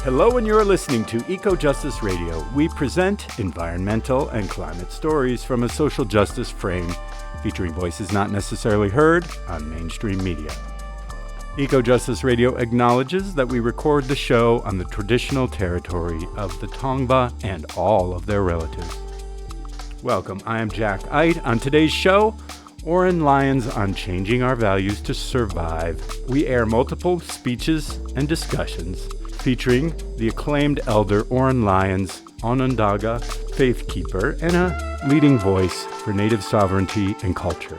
Hello, and you're listening to Eco Justice Radio. We present environmental and climate stories from a social justice frame, featuring voices not necessarily heard on mainstream media. Eco Justice Radio acknowledges that we record the show on the traditional territory of the Tongva and all of their relatives. Welcome, I am Jack Ite. On today's show, Oren Lyons on changing our values to survive. We air multiple speeches and discussions featuring the acclaimed elder Oren Lyons, Onondaga Faithkeeper, and a leading voice for Native sovereignty and culture.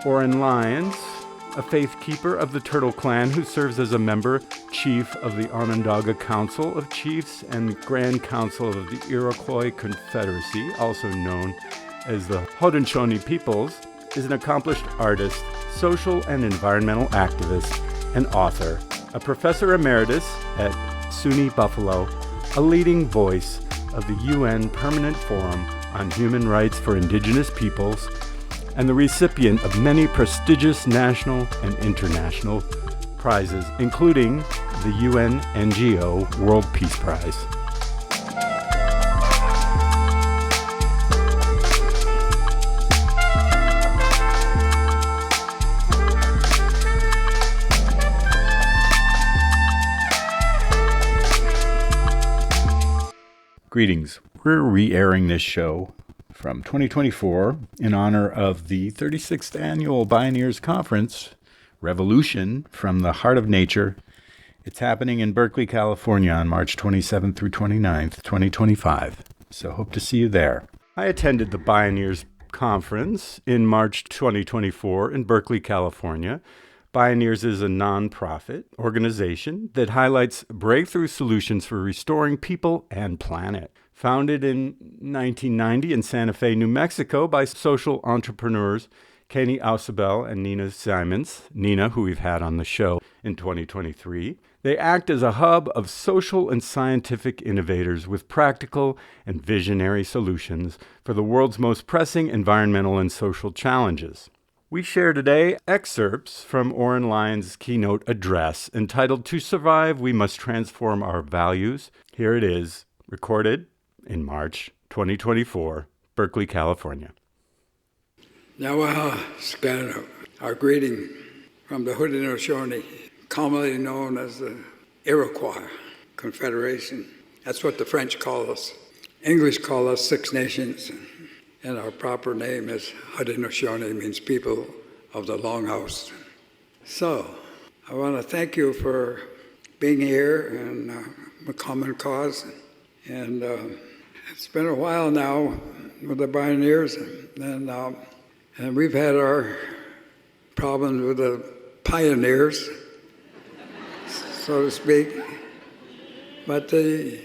Oren Lyons, a Faithkeeper of the Turtle Clan who serves as a member chief of the Onondaga Council of Chiefs and Grand Council of the Iroquois Confederacy, also known as the Haudenosaunee Peoples, is an accomplished artist, social and environmental activist, and author, a Professor Emeritus at SUNY Buffalo, a leading voice of the UN Permanent Forum on Human Rights for Indigenous Peoples, and the recipient of many prestigious national and international prizes, including the UN NGO World Peace Prize. Greetings. We're re-airing this show from 2024 in honor of the 36th Annual Bioneers Conference, Revolution from the Heart of Nature. It's happening in Berkeley, California on March 27th through 29th, 2025. So hope to see you there. I attended the Bioneers Conference in March 2024 in Berkeley, California. Bioneers is a nonprofit organization that highlights breakthrough solutions for restoring people and planet. Founded in 1990 in Santa Fe, New Mexico by social entrepreneurs Kenny Ausubel and Nina Simons, Nina, who we've had on the show in 2023, they act as a hub of social and scientific innovators with practical and visionary solutions for the world's most pressing environmental and social challenges. We share today excerpts from Oren Lyons' keynote address entitled "To Survive, We Must Transform Our Values." Here it is, recorded in March 2024, Berkeley, California. Now, Scott, our greeting from the Haudenosaunee, commonly known as the Iroquois Confederation. That's what the French call us. English call us Six Nations. And our proper name is Haudenosaunee, means people of the Longhouse. So, I want to thank you for being here and a common cause. And it's been a while now with the Bioneers, and we've had our problems with the pioneers, so to speak. But the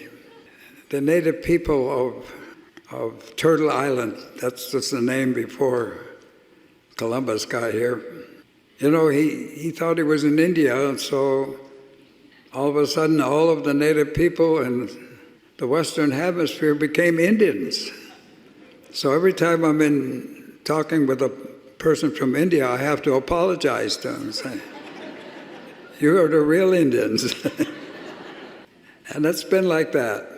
native people of Turtle Island, that's just the name before Columbus got here. You know, he thought he was in India, and so all of a sudden all of the native people in the Western Hemisphere became Indians. So every time I'm talking with a person from India, I have to apologize to them and say, "You are the real Indians." And it's been like that.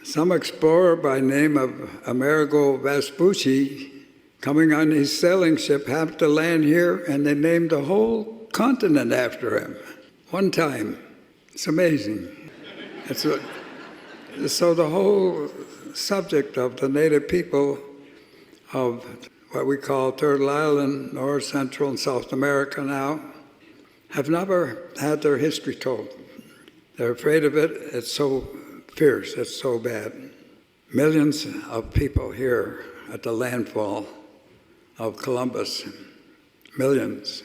Some explorer by name of Amerigo Vespucci, coming on his sailing ship, happened to land here, and they named the whole continent after him. One time. It's amazing. So the whole subject of the native people of what we call Turtle Island, North, Central, and South America now, have never had their history told. They're afraid of it. It's so fierce, it's so bad. Millions of people here at the landfall of Columbus, millions.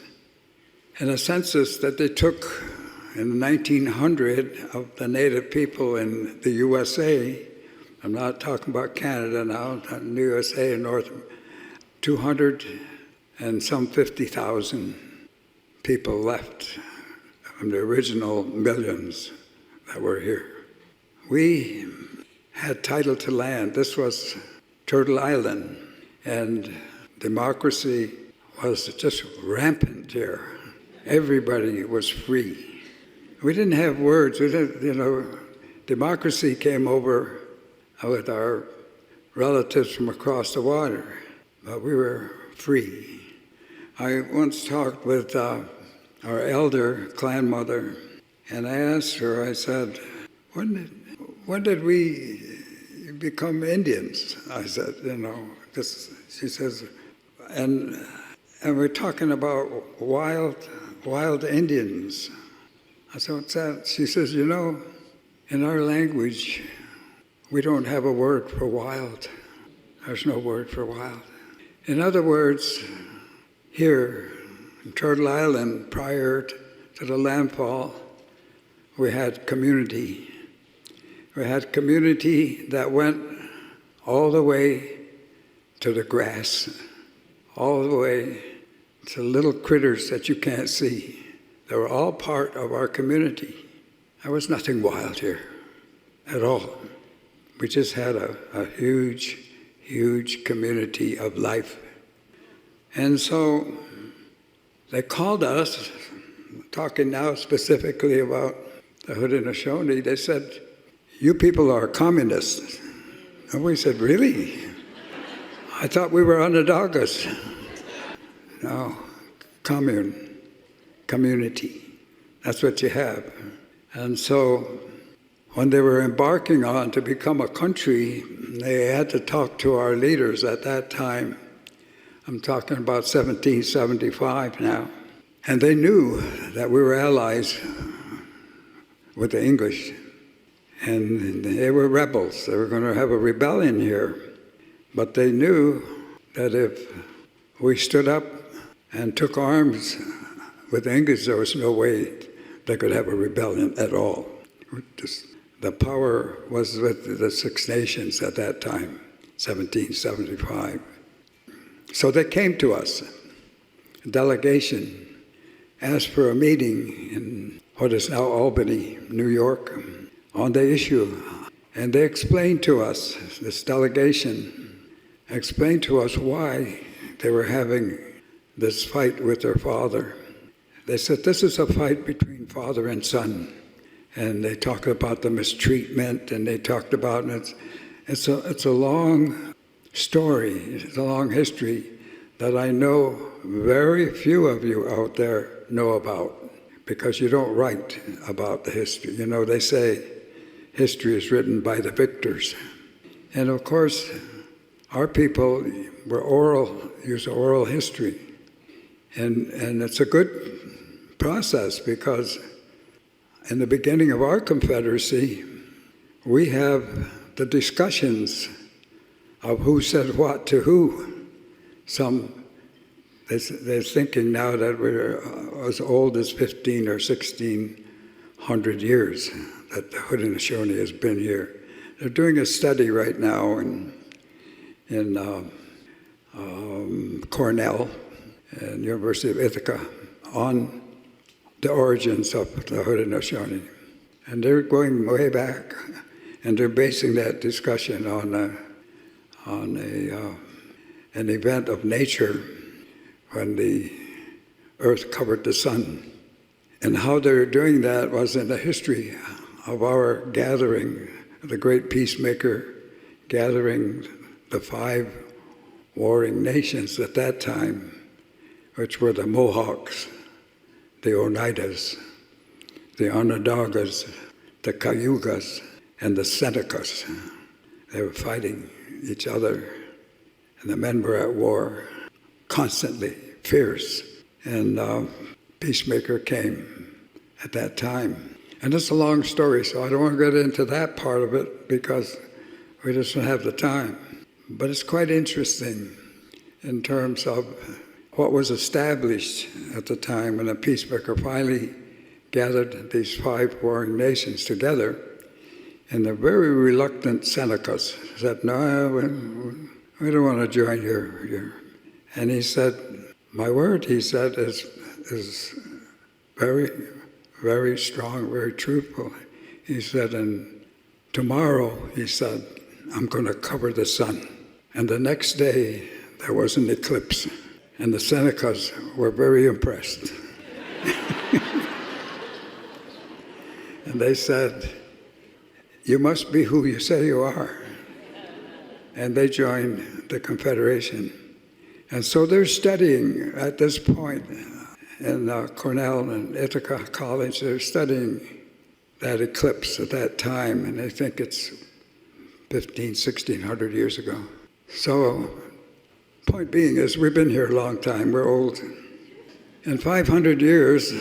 In a census that they took in 1900 of the native people in the USA, I'm not talking about Canada now, in the USA and North, 200 and some 50,000 people left from the original millions that were here. We had title to land. This was Turtle Island, and democracy was just rampant here. Everybody was free. We didn't have words. We didn't, democracy came over with our relatives from across the water, but we were free. I once talked with our elder clan mother, and I asked her, I said, when did we become Indians? I said, she says, and we're talking about wild Indians. I said, what's that? She says, in our language, we don't have a word for wild. There's no word for wild. In other words, here in Turtle Island, prior to the landfall, we had community. We had community that went all the way to the grass, all the way to little critters that you can't see. They were all part of our community. There was nothing wild here at all. We just had a huge, huge community of life. And so they called us, talking now specifically about the Haudenosaunee, they said, you people are communists. And we said, really? I thought we were Onondagas. No, community. That's what you have. And so when they were embarking on to become a country, they had to talk to our leaders at that time. I'm talking about 1775 now. And they knew that we were allies with the English. And they were rebels. They were going to have a rebellion here. But they knew that if we stood up and took arms with the English, there was no way they could have a rebellion at all. The power was with the Six Nations at that time, 1775. So they came to us. A delegation asked for a meeting in what is now Albany, New York, on the issue. And they explained to us, this delegation explained to us why they were having this fight with their father. They said, this is a fight between father and son. And they talked about the mistreatment, and they talked about, it's a long story, it's a long history that I know very few of you out there know about, because you don't write about the history. They say history is written by the victors. And of course, our people use oral history. And it's a good process, because in the beginning of our Confederacy, we have the discussions of who said what to who. They're thinking now that we're as old as 15 or 1600 years that the Haudenosaunee has been here. They're doing a study right now in Cornell and University of Ithaca on the origins of the Haudenosaunee. And they're going way back, and they're basing that discussion on an event of nature when the earth covered the sun. And how they're doing that was in the history of our gathering, the great peacemaker gathering the 5 warring nations at that time, which were the Mohawks, the Oneidas, the Onondagas, the Cayugas, and the Senecas. They were fighting each other, and the men were at war, constantly, fierce. And Peacemaker came at that time. And it's a long story, so I don't want to get into that part of it because we just don't have the time. But it's quite interesting in terms of what was established at the time when the Peacemaker finally gathered these 5 warring nations together. And the very reluctant Senecas said, no, we don't want to join your. And he said, my word, he said, is very, very strong, very truthful. He said, and tomorrow, he said, I'm going to cover the sun. And the next day, there was an eclipse. And the Senecas were very impressed. and they said, "You must be who you say you are." And they joined the Confederation. And so they're studying at this point in Cornell and Ithaca College, they're studying that eclipse at that time, and they think it's 1600 years ago. So, point being is we've been here a long time, we're old. In 500 years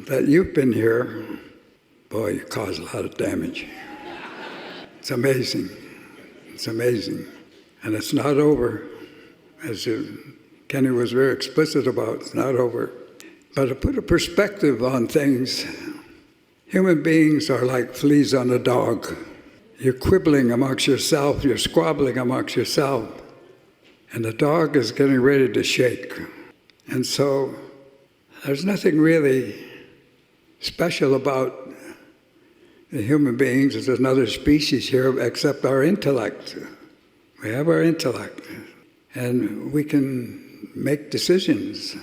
that you've been here, boy, you caused a lot of damage. It's amazing. It's amazing. And it's not over, as Kenny was very explicit about, it's not over. But to put a perspective on things, human beings are like fleas on a dog. You're quibbling amongst yourself, you're squabbling amongst yourself, and the dog is getting ready to shake. And so there's nothing really special about the human beings as another species here except our intellect. We have our intellect, and we can make decisions.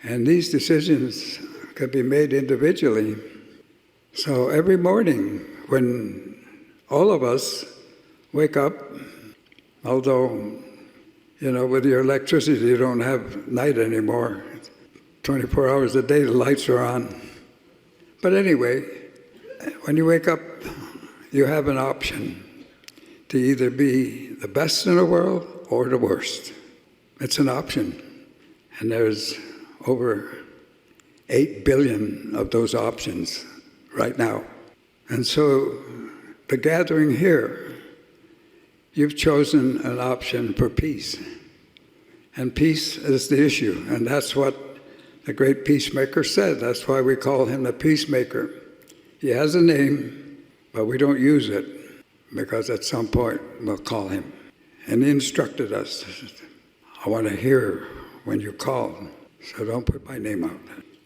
And these decisions can be made individually. So every morning when all of us wake up, although, with your electricity, you don't have night anymore. 24 hours a day, the lights are on. But anyway, when you wake up, you have an option to either be the best in the world or the worst. It's an option. And there's over 8 billion of those options right now. And so the gathering here, you've chosen an option for peace. And peace is the issue. And that's what the great peacemaker said. That's why we call him the peacemaker. He has a name, but we don't use it because at some point we'll call him. And he instructed us, I want to hear when you call, so don't put my name out.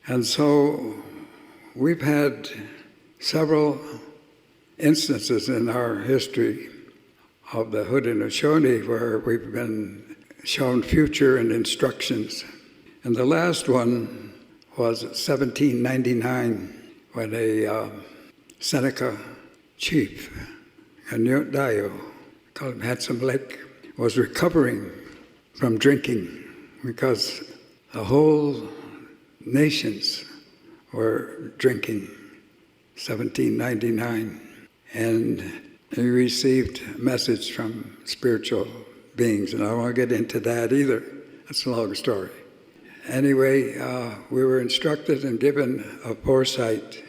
And so we've had several instances in our history of the Haudenosaunee where we've been shown future and instructions. And the last one was 1799 when a Seneca chief, Onondaga, called him Handsome Lake, was recovering from drinking because the whole nations were drinking, 1799. And he received a message from spiritual beings, and I don't want to get into that either. That's a long story. Anyway, we were instructed and given a foresight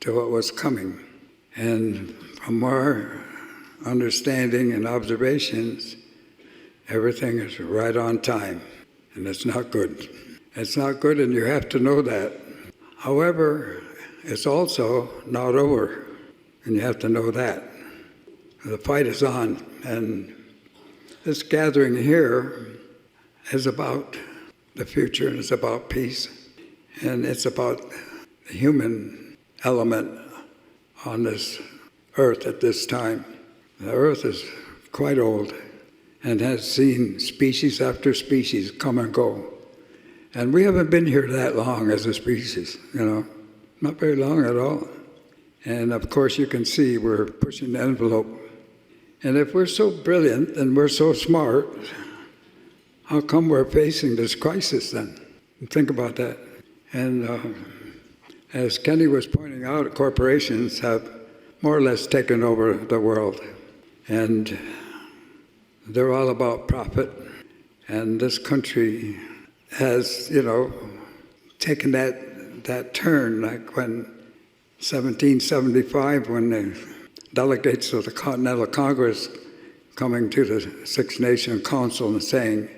to what was coming. And from our understanding and observations, everything is right on time, and it's not good. It's not good, and you have to know that. However, it's also not over, and you have to know that. The fight is on, and this gathering here is about the future, and it's about peace, and it's about the human element on this earth at this time. The earth is quite old and has seen species after species come and go. And we haven't been here that long as a species, not very long at all. And of course you can see we're pushing the envelope. And if we're so brilliant and we're so smart, how come we're facing this crisis then? Think about that. And as Kenny was pointing out, corporations have more or less taken over the world. And they're all about profit. And this country has, taken that turn, like when 1775, when the delegates of the Continental Congress coming to the Six Nation Council and saying,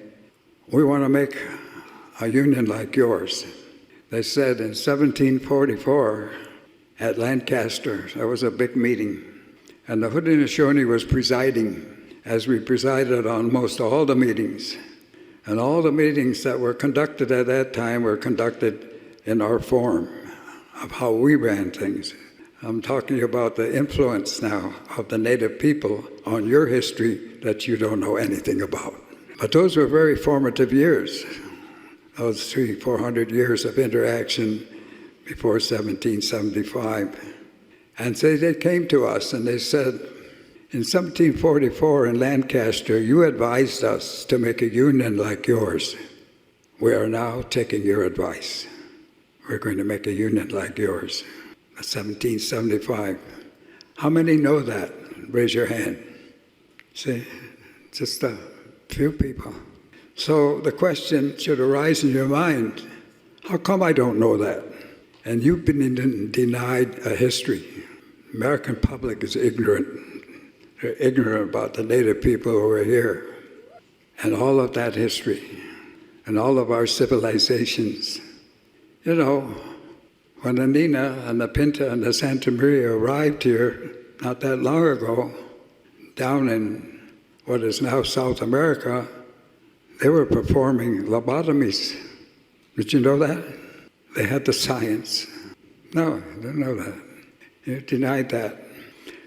we want to make a union like yours. They said in 1744 at Lancaster, there was a big meeting, and the Haudenosaunee was presiding, as we presided on most all the meetings. And all the meetings that were conducted at that time were conducted in our form of how we ran things. I'm talking about the influence now of the Native people on your history that you don't know anything about. But those were very formative years, those 300-400 years of interaction before 1775. And so they came to us and they said, in 1744 in Lancaster, you advised us to make a union like yours. We are now taking your advice. We're going to make a union like yours. 1775. How many know that? Raise your hand. See, just a few people. So the question should arise in your mind, how come I don't know that? And you've been denied a history. American public is ignorant. They're ignorant about the native people over here and all of that history and all of our civilizations. You know, when the Nina and the Pinta and the Santa Maria arrived here not that long ago, down in what is now South America, they were performing lobotomies. Did you know that? They had the science. No, I didn't know that. You denied that.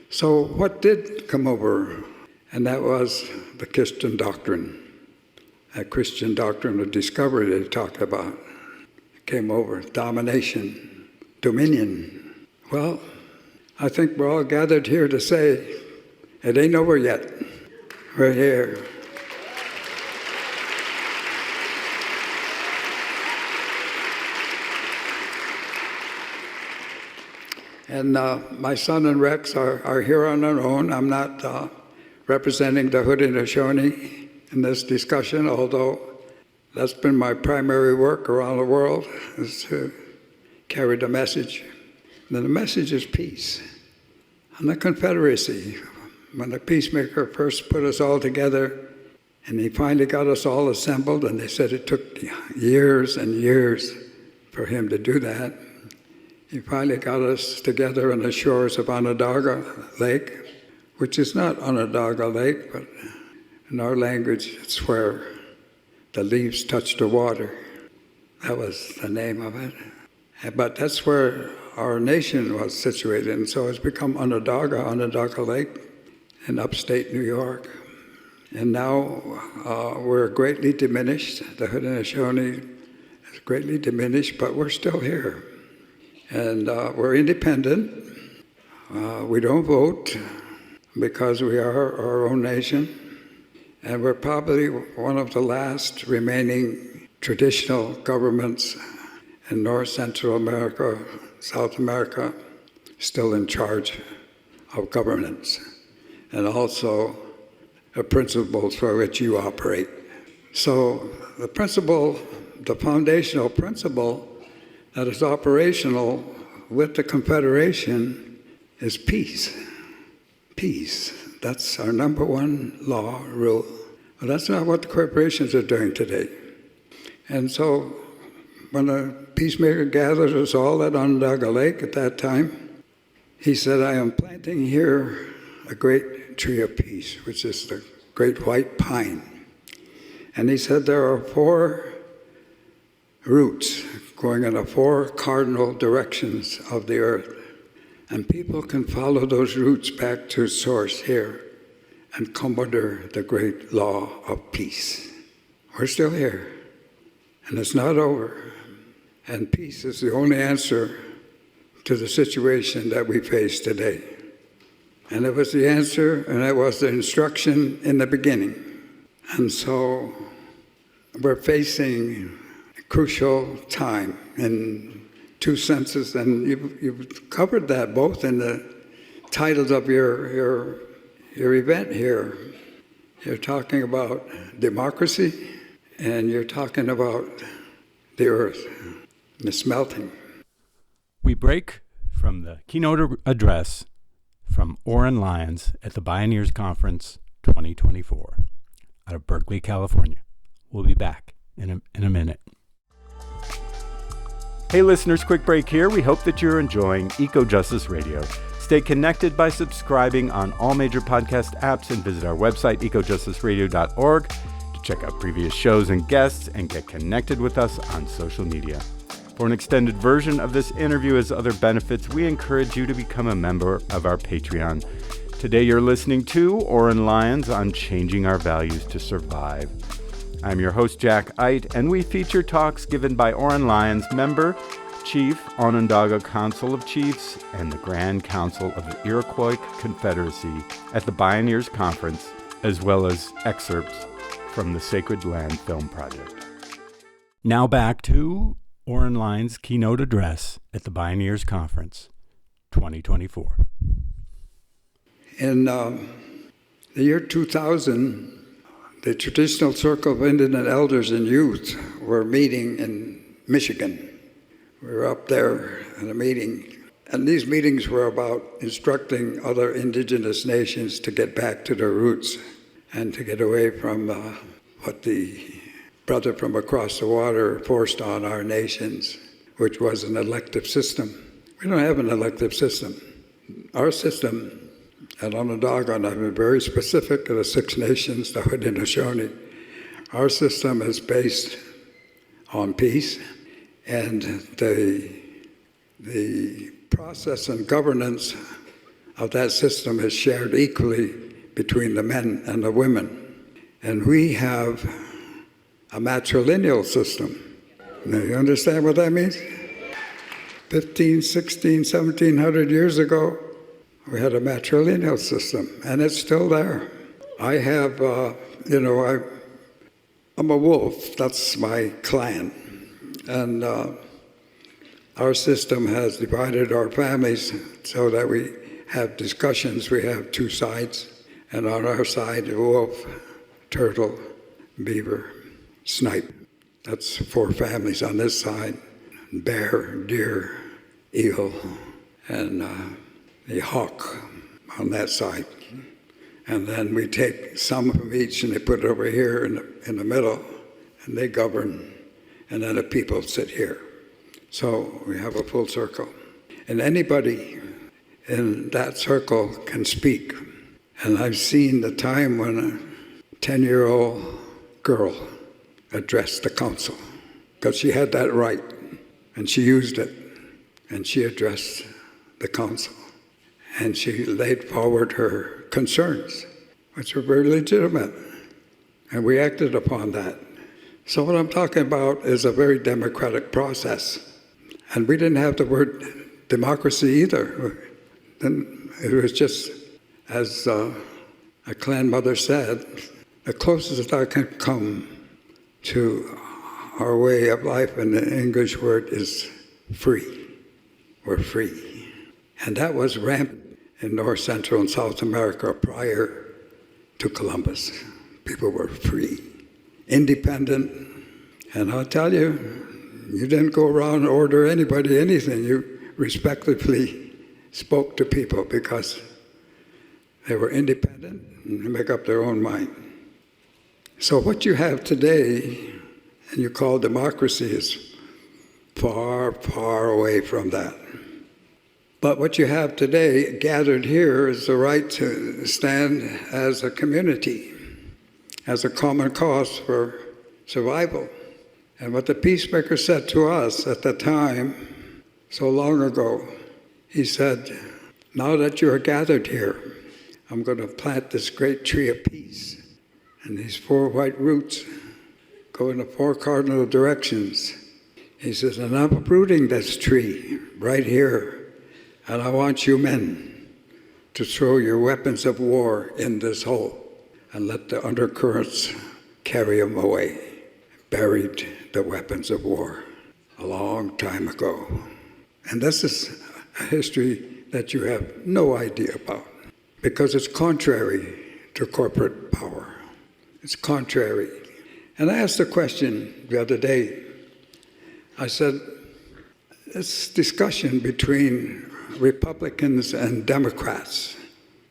So what did come over? And that was the Christian doctrine. That Christian doctrine of discovery they talked about. It came over, domination, dominion. Well, I think we're all gathered here to say, it ain't over yet. We're here. And my son and Rex are here on their own. I'm not representing the Haudenosaunee in this discussion, although that's been my primary work around the world, is to carry the message. And the message is peace. And the Confederacy, when the peacemaker first put us all together, and he finally got us all assembled, and they said it took years and years for him to do that. He finally got us together on the shores of Onondaga Lake, which is not Onondaga Lake, but in our language, it's where the leaves touch the water. That was the name of it. But that's where our nation was situated, and so it's become Onondaga Lake in upstate New York. And now we're greatly diminished. The Haudenosaunee is greatly diminished, but we're still here. And we're independent. We don't vote because we are our own nation. And we're probably one of the last remaining traditional governments in North Central America, South America, still in charge of governance and also the principles for which you operate. So the principle, the foundational principle that is operational with the Confederation is peace. Peace. That's our number one law, rule. But that's not what the corporations are doing today. And so when the peacemaker gathered us all at Onondaga Lake at that time, he said, I am planting here a great tree of peace, which is the great white pine. And he said there are 4 roots going in the 4 cardinal directions of the earth. And people can follow those roots back to source here and come under the great law of peace. We're still here, and it's not over. And peace is the only answer to the situation that we face today. And it was the answer, and it was the instruction in the beginning. And so we're facing a crucial time in 2 senses, and you've covered that both in the titles of your event here. You're talking about democracy, and you're talking about the earth, the smelting. We break from the keynote address from Oren Lyons at the Bioneers Conference 2024 out of Berkeley, California. We'll be back in a minute. Hey listeners, quick break here. We hope that you're enjoying Eco Justice Radio. Stay connected by subscribing on all major podcast apps and visit our website, ecojusticeradio.org, to check out previous shows and guests and get connected with us on social media. For an extended version of this interview as other benefits, we encourage you to become a member of our Patreon. Today you're listening to Oren Lyons on Changing Our Values to Survive. I'm your host, Jack Eit, and we feature talks given by Oren Lyons, member, Chief, Onondaga Council of Chiefs, and the Grand Council of the Iroquois Confederacy at the Bioneers Conference, as well as excerpts from the Sacred Land Film Project. Now back to Oren Lyons' keynote address at the Bioneers Conference, 2024. In the year 2000, the traditional circle of Indian elders and youth were meeting in Michigan. We were up there at a meeting, and these meetings were about instructing other indigenous nations to get back to their roots and to get away from what the brother from across the water forced on our nations, which was an elective system. We don't have an elective system. Our system at Onondaga, and I've been very specific of the Six Nations, the Haudenosaunee, our system is based on peace, and the process and governance of that system is shared equally between the men and the women. And we have a matrilineal system. Now, you understand what that means? 15, 16, 1700 years ago, we had a matrilineal system, and it's still there. I have, I'm a wolf, that's my clan. And our system has divided our families so that we have discussions. We have two sides, and on our side, wolf, turtle, beaver, snipe. That's four families on this side. Bear, deer, eagle, and the hawk on that side. And then we take some from each and they put it over here in the middle, and they govern, and then the people sit here. So we have a full circle. And anybody in that circle can speak. And I've seen the time when a 10-year-old girl addressed the council, because she had that right, and she used it, and she addressed the council. And she laid forward her concerns, which were very legitimate, and we acted upon that. So what I'm talking about is a very democratic process. And we didn't have the word democracy either. Then it was just, as a clan mother said, the closest I can come to our way of life in the English word is free. We're free. And that was rampant in North, Central, and South America prior to Columbus. People were free, independent. And I'll tell you, you didn't go around and order anybody anything. You respectfully spoke to people because they were independent and they make up their own mind. So what you have today, and you call democracy, is far, far away from that. But what you have today gathered here is the right to stand as a community, as a common cause for survival. And what the peacemaker said to us at the time, so long ago, he said, now that you are gathered here, I'm going to plant this great tree of peace. And these four white roots go in the four cardinal directions. He says, and I'm uprooting this tree right here. And I want you men to throw your weapons of war in this hole and let the undercurrents carry them away. Buried the weapons of war a long time ago. And this is a history that you have no idea about because it's contrary to corporate power. It's contrary. And I asked a question the other day. I said, this discussion between Republicans and Democrats,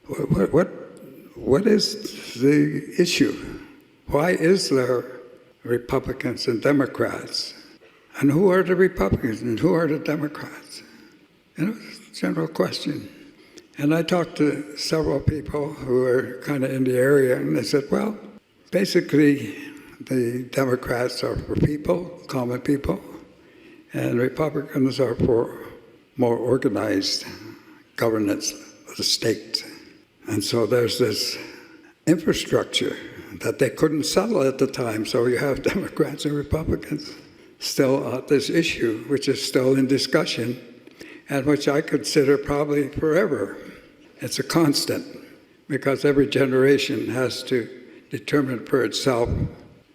what is the issue? Why is there Republicans and Democrats? And who are the Republicans and who are the Democrats? It's a general question. And I talked to several people who are kind of in the area, and they said, well, basically the Democrats are for people, common people, and Republicans are for more organized governance of the state. And so there's this infrastructure that they couldn't settle at the time, so you have Democrats and Republicans. still this issue, which is still in discussion, and which I consider probably forever. It's a constant, because every generation has to determine for itself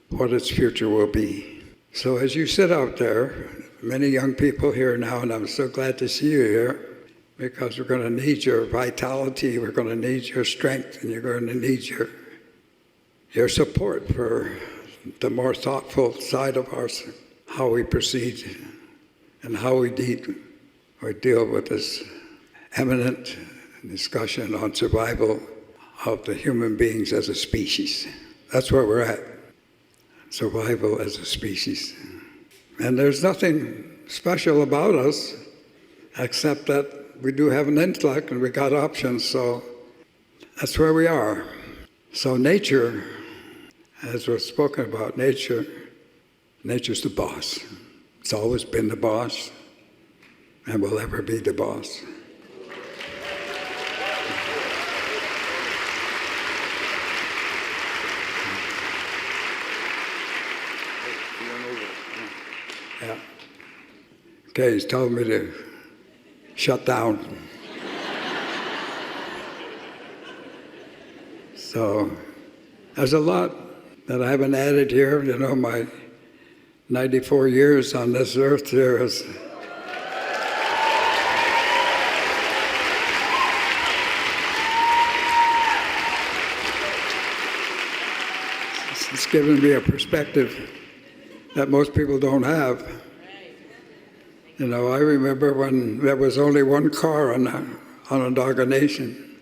what its future will be. So as you sit out there, many young people here now, and I'm so glad to see you here, because we're going to need your vitality, we're going to need your strength, and you're going to need your support for the more thoughtful side of ours, how we proceed and how we deal with this eminent discussion on survival of the human beings as a species. That's where we're at, survival as a species. And there's nothing special about us except that we do have an intellect and we got options, so that's where we are. So nature, as was spoken about, nature's the boss. It's always been the boss and will ever be the boss. Yeah. Okay, he's telling me to shut down. So there's a lot that I haven't added here. You know, my 94 years on this earth here is it's given me a perspective that most people don't have. You know, I remember when there was only one car on the Onondaga Nation.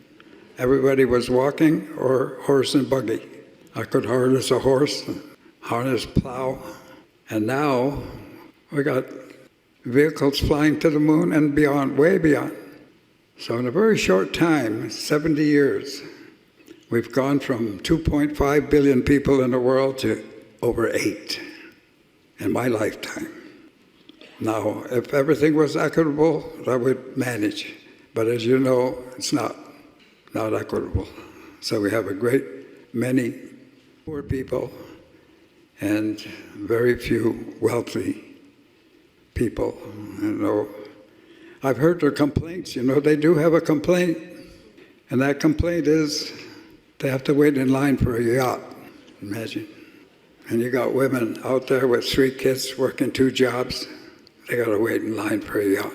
Everybody was walking or horse and buggy. I could harness a horse, harness plow, and now we got vehicles flying to the moon and beyond, way beyond. So in a very short time, 70 years, we've gone from 2.5 billion people in the world to over 8 in my lifetime. Now, if everything was equitable, that would manage. But as you know, it's not equitable. So we have a great many poor people and very few wealthy people. You know, I've heard their complaints. You know, they do have a complaint, and that complaint is they have to wait in line for a yacht. Imagine. And you got women out there with 3 kids working 2 jobs. They got to wait in line for a yacht.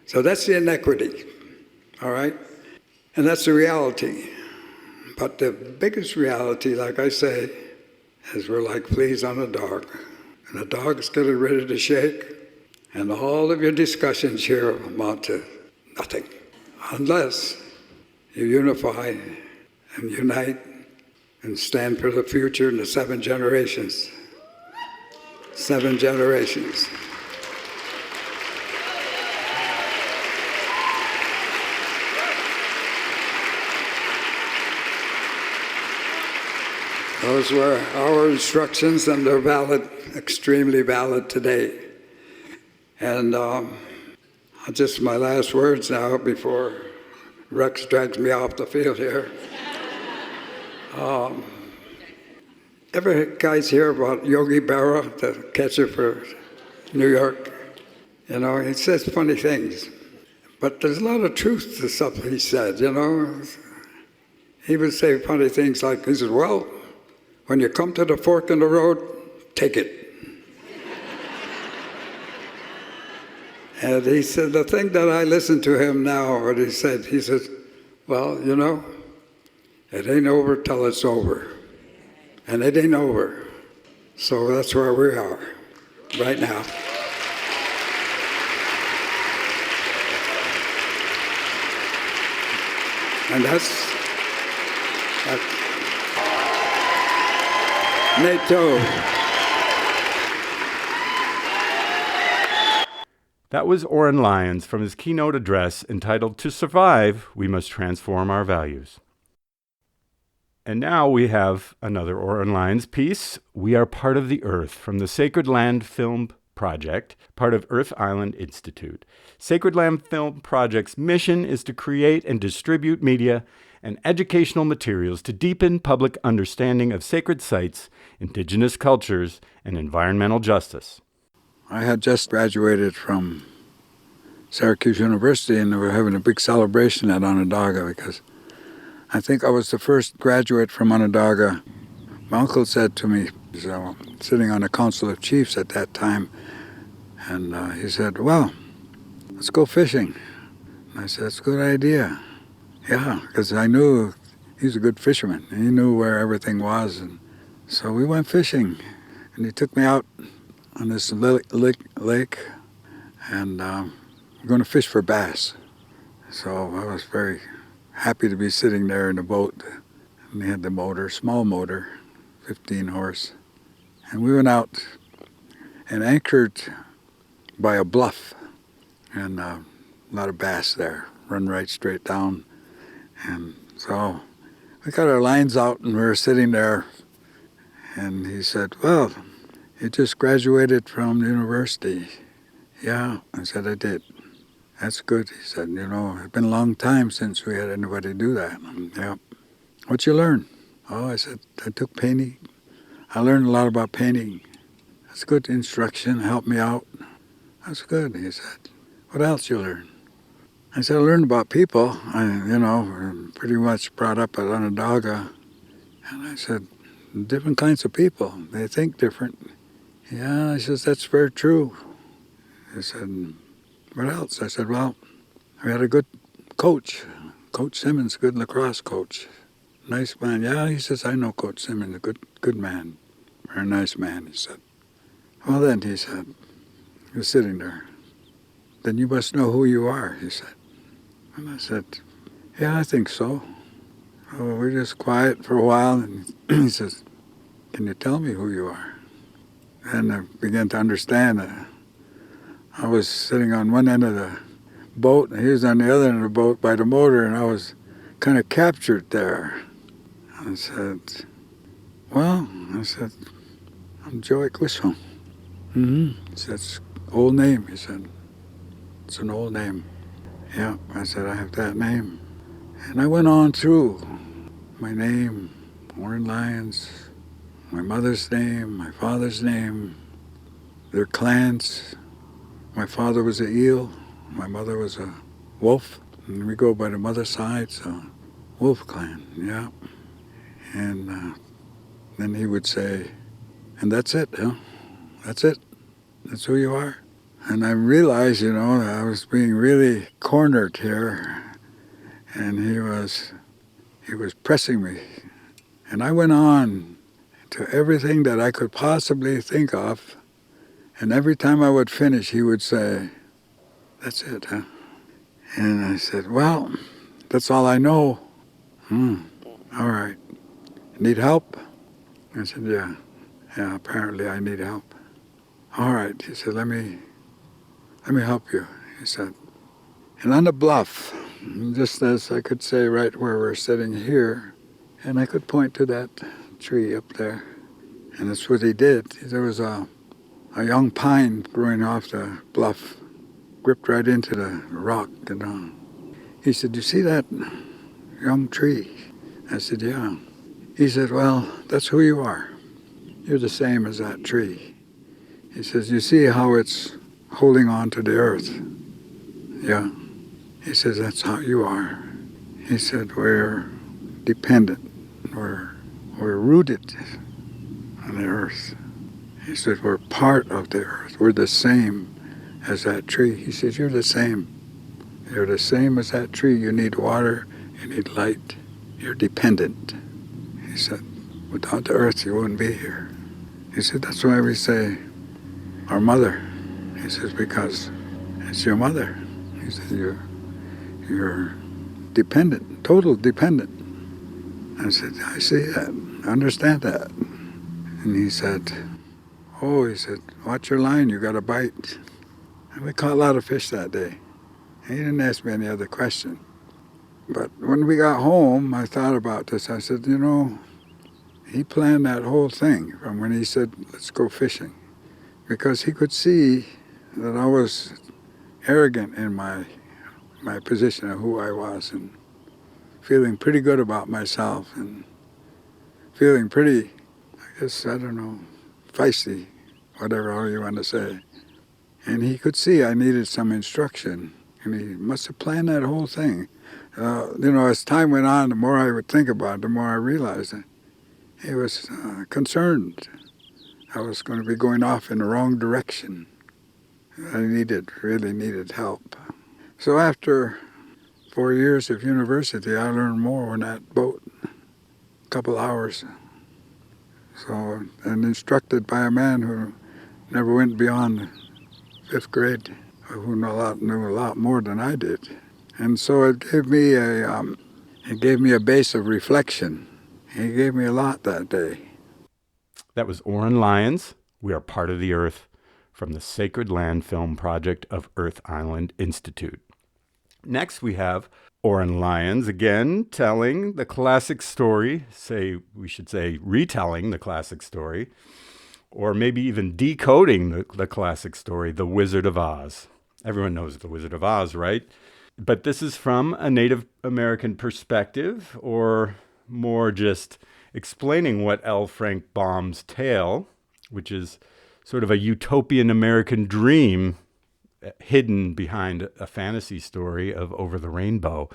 So that's the inequity, all right? And that's the reality. But the biggest reality, like I say, is we're like fleas on a dog. And the dog's getting ready to shake, and all of your discussions here amount to nothing. Unless you unify and unite and stand for the future in the 7 generations. 7 generations. Those were our instructions, and they're valid, extremely valid today. And just my last words now before Rex drags me off the field here. Ever guys hear about Yogi Berra, the catcher for New York? You know, he says funny things, but there's a lot of truth to something he said, you know. He would say funny things like, he said, well, when you come to the fork in the road, take it. And he said, the thing that I listen to him now, what he says, well, you know, it ain't over till it's over. And it ain't over. So that's where we are right now. And that's NATO. That was Oren Lyons from his keynote address entitled, "To Survive, We Must Transform Our Values." And now we have another Oren Lyons piece, "We Are Part of the Earth," from the Sacred Land Film Project, part of Earth Island Institute. Sacred Land Film Project's mission is to create and distribute media and educational materials to deepen public understanding of sacred sites, indigenous cultures, and environmental justice. I had just graduated from Syracuse University, and they were having a big celebration at Onondaga because I think I was the first graduate from Onondaga. My uncle said to me, sitting on the Council of Chiefs at that time, and he said, well, let's go fishing. And I said, that's a good idea. Yeah, because I knew he's a good fisherman. He knew where everything was. And so we went fishing, and he took me out on this lake, and we're going to fish for bass. So I was very happy to be sitting there in the boat. And they had the motor, small motor, 15 horse. And we went out and anchored by a bluff, and a lot of bass there, run right straight down. And so we got our lines out, and we were sitting there, and he said, well, you just graduated from the university. Yeah, I said, I did. That's good. He said, it's been a long time since we had anybody do that. Yeah. What'd you learn? Oh, I said, I took painting. I learned a lot about painting. That's good instruction, helped me out. That's good, he said. What else you learn? I said, I learned about people. Pretty much brought up at Onondaga. And I said, different kinds of people. They think different. Yeah, he says, that's very true. He said, what else? I said, well, we had a good coach. Coach Simmons, good lacrosse coach. Nice man. Yeah, he says, I know Coach Simmons, a good man. Very nice man, he said. Well then, he said, he was sitting there. Then you must know who you are, he said. And I said, yeah, I think so. So we were just quiet for a while, and he says, can you tell me who you are? And I began to understand that I was sitting on one end of the boat, and he was on the other end of the boat by the motor, and I was kind of captured there. I said, well, I'm Joey Quisson. He said, it's an old name, he said. It's an old name. Yeah, I said, I have that name. And I went on through my name, Oren Lyons, my mother's name, my father's name, their clans. My father was an eel, my mother was a wolf, and we go by the mother's side, so Wolf Clan, yeah. And then he would say, and that's it, huh? That's it. That's who you are. And I realized, that I was being really cornered here, and he was pressing me. And I went on to everything that I could possibly think of, and every time I would finish, he would say, that's it, huh? And I said, well, that's all I know. All right. Need help? I said, yeah. Yeah, apparently I need help. All right. He said, let me help you, he said. And on the bluff, just as I could say right where we're sitting here, and I could point to that tree up there. And that's what he did. There was a young pine growing off the bluff, gripped right into the rock. He said, you see that young tree? I said, yeah. He said, well, that's who you are. You're the same as that tree. He says, you see how it's holding on to the earth? Yeah. He says, that's how you are. He said, we're dependent. We're rooted on the earth. He said, we're part of the earth. We're the same as that tree. He says, you're the same. You're the same as that tree. You need water. You need light. You're dependent. He said, without the earth, you wouldn't be here. He said, that's why we say, our mother. He says, because it's your mother. He said, you're dependent, total dependent. I said, I see that, I understand that. And he said, watch your line, you got a bite. And we caught a lot of fish that day. He didn't ask me any other question. But when we got home, I thought about this. I said, he planned that whole thing from when he said, let's go fishing. Because he could see that I was arrogant in my position of who I was, and feeling pretty good about myself, and feeling pretty, I guess, I don't know, feisty, whatever all you want to say. And he could see I needed some instruction, and he must have planned that whole thing. As time went on, the more I would think about it, the more I realized that he was concerned I was going to be going off in the wrong direction. I really needed help. So after 4 years of university, I learned more on that boat, a couple hours. And instructed by a man who never went beyond 5th grade, who knew a lot more than I did. And so it gave me a base of reflection. He gave me a lot that day. That was Oren Lyons, We Are Part of the Earth, from the Sacred Land Film Project of Earth Island Institute. Next, we have Oren Lyons again telling the classic story, retelling the classic story, or maybe even decoding the classic story, The Wizard of Oz. Everyone knows The Wizard of Oz, right? But this is from a Native American perspective, or more just explaining what L. Frank Baum's tale, which is sort of a utopian American dream hidden behind a fantasy story of Over the Rainbow.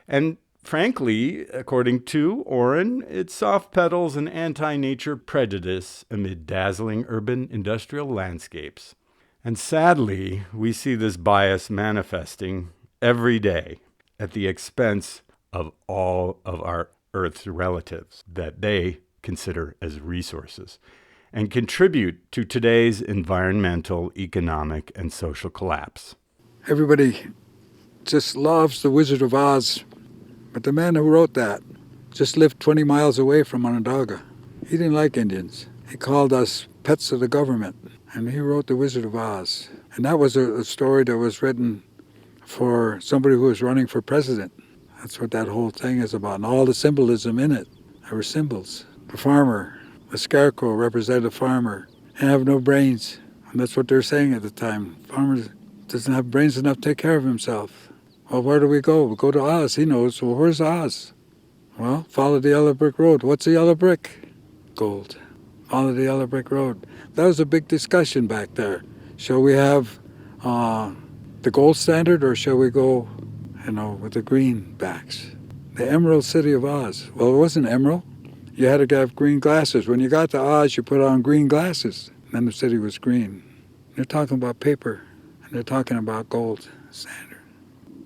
And frankly, according to Oren, it soft pedals an anti-nature prejudice amid dazzling urban industrial landscapes. And sadly, we see this bias manifesting every day at the expense of all of our Earth's relatives that they consider as resources, and contribute to today's environmental, economic, and social collapse. Everybody just loves The Wizard of Oz, but the man who wrote that just lived 20 miles away from Onondaga. He didn't like Indians. He called us pets of the government, and he wrote The Wizard of Oz. And that was a story that was written for somebody who was running for president. That's what that whole thing is about, and all the symbolism in it. There were symbols. The farmer, the scarecrow represented a farmer, and have no brains. And that's what they're saying at the time. Farmer doesn't have brains enough to take care of himself. Well, where do we go? We go to Oz. He knows. Well, where's Oz? Well, follow the yellow brick road. What's the yellow brick? Gold. Follow the yellow brick road. That was a big discussion back there. Shall we have the gold standard, or shall we go, with the greenbacks? The Emerald City of Oz. Well, it wasn't emerald. You had to have green glasses. When you got to Oz, you put on green glasses. Then the city was green. They're talking about paper, and they're talking about gold standard.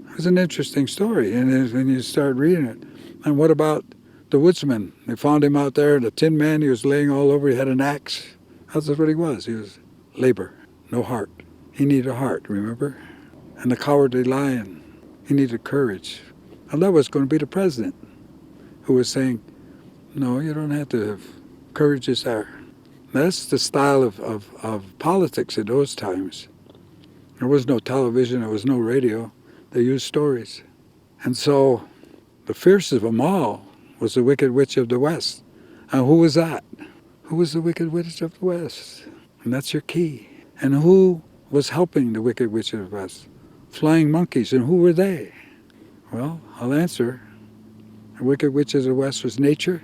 It was an interesting story, and when you start reading it. And what about the woodsman? They found him out there, the tin man. He was laying all over. He had an axe. That's what he was. He was labor, no heart. He needed a heart, remember? And the cowardly lion, he needed courage. And that was going to be the president, who was saying, no, you don't have to have courage is there. That's the style of politics in those times. There was no television, there was no radio. They used stories. And so the fiercest of them all was the Wicked Witch of the West. And who was that? Who was the Wicked Witch of the West? And that's your key. And who was helping the Wicked Witch of the West? Flying monkeys. And who were they? Well, I'll answer. The Wicked Witch of the West was nature,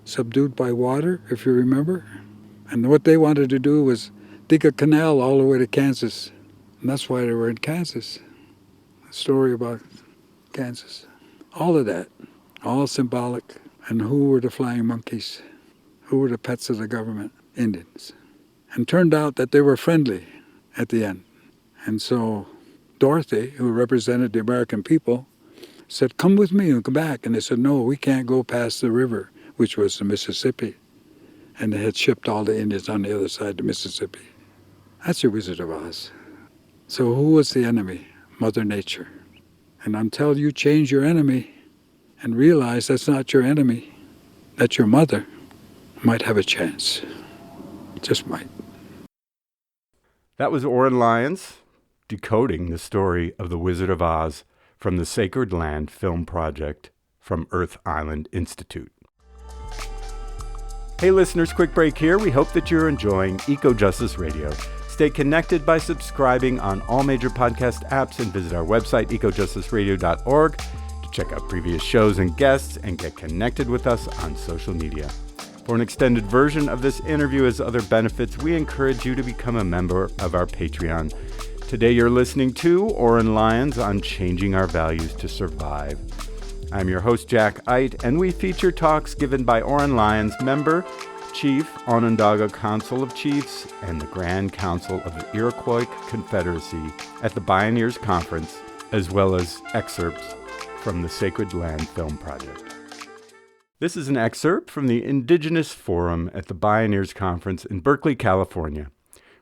subdued by water, if you remember. And what they wanted to do was dig a canal all the way to Kansas. And that's why they were in Kansas. A story about Kansas. All of that, all symbolic. And who were the flying monkeys? Who were the pets of the government? Indians. And turned out that they were friendly at the end. And so Dorothy, who represented the American people, said, come with me and come back. And they said, no, we can't go past the river, which was the Mississippi. And they had shipped all the Indians on the other side of the Mississippi. That's your Wizard of Oz. So who was the enemy? Mother Nature. And until you change your enemy and realize that's not your enemy, that your mother might have a chance. Just might. That was Oren Lyons decoding the story of The Wizard of Oz from the Sacred Land Film Project from Earth Island Institute. Hey listeners, quick break here. We hope that you're enjoying Eco Justice Radio. Stay connected by subscribing on all major podcast apps and visit our website, ecojusticeradio.org, to check out previous shows and guests and get connected with us on social media. For an extended version of this interview as other benefits, we encourage you to become a member of our Patreon. Today you're listening to Oren Lyons on Changing Our Values to Survive. I'm your host, Jack Ite, and we feature talks given by Oren Lyons, member, Chief, Onondaga Council of Chiefs, and the Grand Council of the Iroquois Confederacy at the Bioneers Conference, as well as excerpts from the Sacred Land Film Project. This is an excerpt from the Indigenous Forum at the Bioneers Conference in Berkeley, California,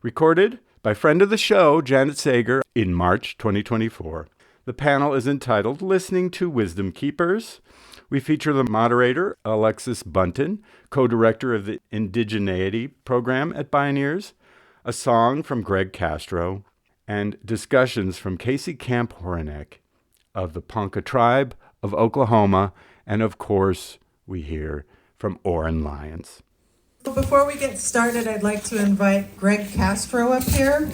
recorded by friend of the show, Janet Sager, in March 2024. The panel is entitled Listening to Wisdom Keepers. We feature the moderator, Alexis Bunton, co-director of the Indigeneity program at Bioneers, a song from Greg Castro, and discussions from Casey Camp Horinek of the Ponca tribe of Oklahoma, and of course, we hear from Oren Lyons. Before we get started, I'd like to invite Greg Castro up here.